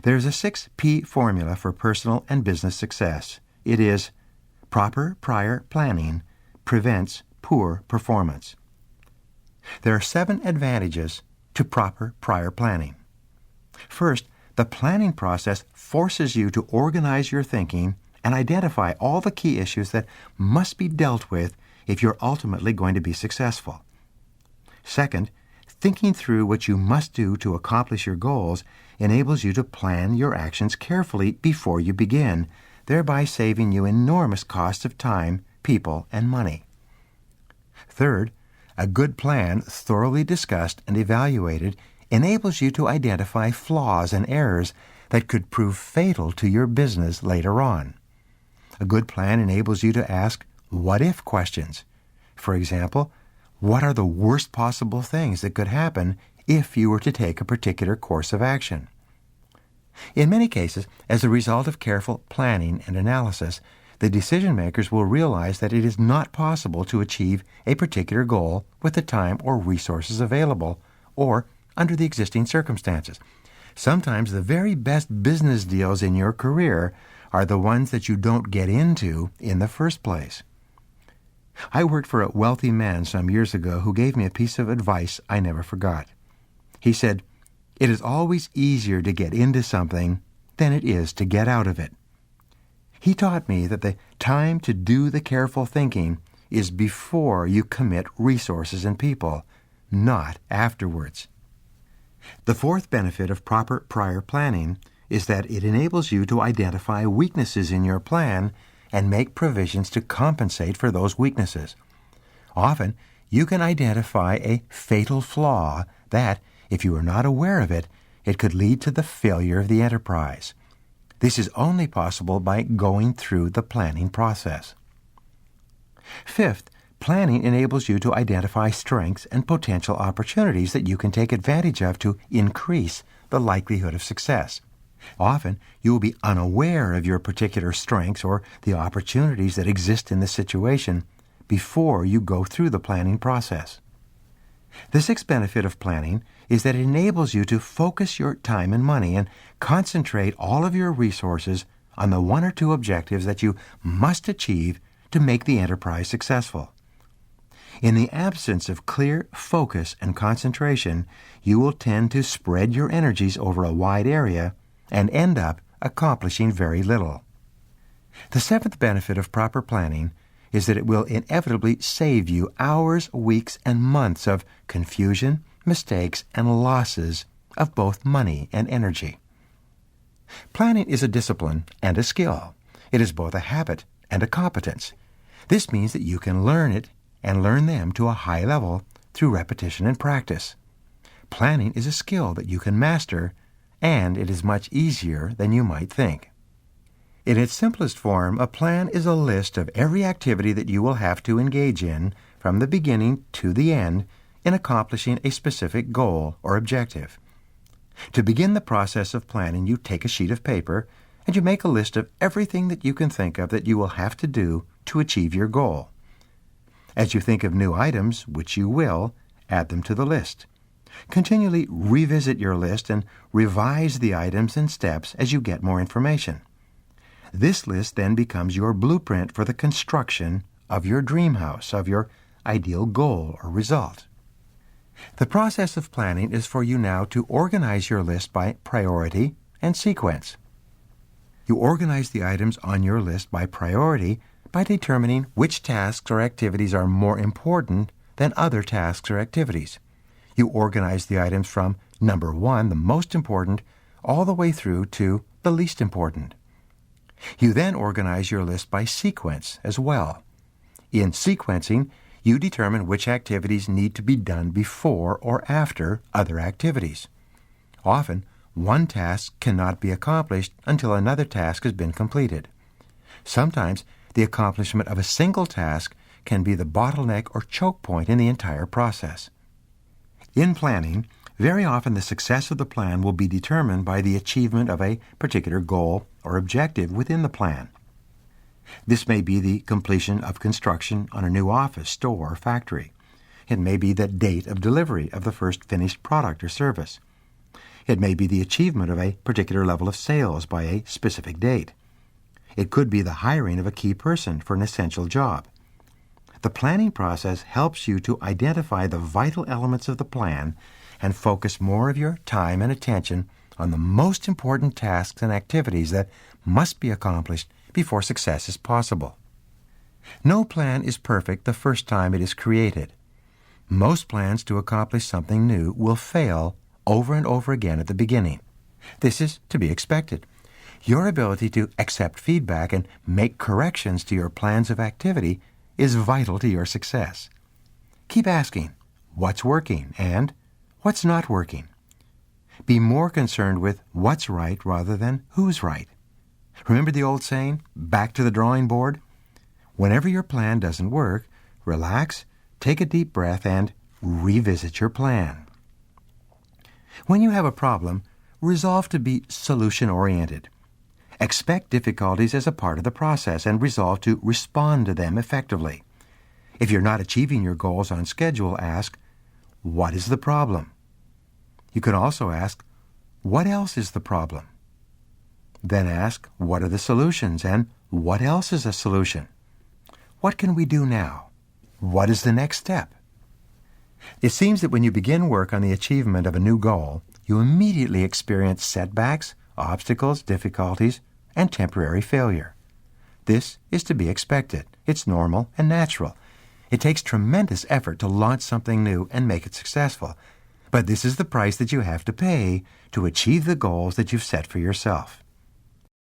There's a 6P formula for personal and business success. It is proper prior planning prevents poor performance. There are 7 advantages to proper prior planning. First, the planning process forces you to organize your thinking and identify all the key issues that must be dealt with if you're ultimately going to be successful. Second, thinking through what you must do to accomplish your goals enables you to plan your actions carefully before you begin, thereby saving you enormous costs of time, people, and money. Third, a good plan, thoroughly discussed and evaluated, enables you to identify flaws and errors that could prove fatal to your business later on. A good plan enables you to ask what-if questions. For example, what are the worst possible things that could happen if you were to take a particular course of action? In many cases, as a result of careful planning and analysis, the decision-makers will realize that it is not possible to achieve a particular goal with the time or resources available, or under the existing circumstances. Sometimes the very best business deals in your career are the ones that you don't get into in the first place. I worked for a wealthy man some years ago who gave me a piece of advice I never forgot. He said, "It is always easier to get into something than it is to get out of it." He taught me that the time to do the careful thinking is before you commit resources and people, not afterwards. The fourth benefit of proper prior planning is that it enables you to identify weaknesses in your plan and make provisions to compensate for those weaknesses. Often, you can identify a fatal flaw that, if you are not aware of it, it could lead to the failure of the enterprise. This is only possible by going through the planning process. Fifth, planning enables you to identify strengths and potential opportunities that you can take advantage of to increase the likelihood of success. Often, you will be unaware of your particular strengths or the opportunities that exist in the situation before you go through the planning process. The sixth benefit of planning is that it enables you to focus your time and money and concentrate all of your resources on the 1 or 2 objectives that you must achieve to make the enterprise successful. In the absence of clear focus and concentration, you will tend to spread your energies over a wide area and end up accomplishing very little. The seventh benefit of proper planning is that it will inevitably save you hours, weeks, and months of confusion, mistakes, and losses of both money and energy. Planning is a discipline and a skill. It is both a habit and a competence. This means that you can learn it and learn them to a high level through repetition and practice. Planning is a skill that you can master, and it is much easier than you might think. In its simplest form, a plan is a list of every activity that you will have to engage in from the beginning to the end in accomplishing a specific goal or objective. To begin the process of planning, you take a sheet of paper and you make a list of everything that you can think of that you will have to do to achieve your goal. As you think of new items, which you will, add them to the list. Continually revisit your list and revise the items and steps as you get more information. This list then becomes your blueprint for the construction of your dream house, of your ideal goal or result. The process of planning is for you now to organize your list by priority and sequence. You organize the items on your list by priority by determining which tasks or activities are more important than other tasks or activities. You organize the items from number 1, the most important, all the way through to the least important. You then organize your list by sequence as well. In sequencing, you determine which activities need to be done before or after other activities. Often, one task cannot be accomplished until another task has been completed. Sometimes, the accomplishment of a single task can be the bottleneck or choke point in the entire process. In planning, very often the success of the plan will be determined by the achievement of a particular goal or objective within the plan. This may be the completion of construction on a new office, store, or factory. It may be the date of delivery of the first finished product or service. It may be the achievement of a particular level of sales by a specific date. It could be the hiring of a key person for an essential job. The planning process helps you to identify the vital elements of the plan and focus more of your time and attention on the most important tasks and activities that must be accomplished before success is possible. No plan is perfect the first time it is created. Most plans to accomplish something new will fail over and over again at the beginning. This is to be expected. Your ability to accept feedback and make corrections to your plans of activity is vital to your success. Keep asking, what's working and what's not working? Be more concerned with what's right rather than who's right. Remember the old saying, back to the drawing board? Whenever your plan doesn't work, relax, take a deep breath, and revisit your plan. When you have a problem, resolve to be solution-oriented. Expect difficulties as a part of the process and resolve to respond to them effectively. If you're not achieving your goals on schedule, ask, what is the problem? You can also ask, what else is the problem? Then ask, what are the solutions and what else is a solution? What can we do now? What is the next step? It seems that when you begin work on the achievement of a new goal, you immediately experience setbacks, obstacles, difficulties, and temporary failure. This is to be expected. It's normal and natural. It takes tremendous effort to launch something new and make it successful. But this is the price that you have to pay to achieve the goals that you've set for yourself.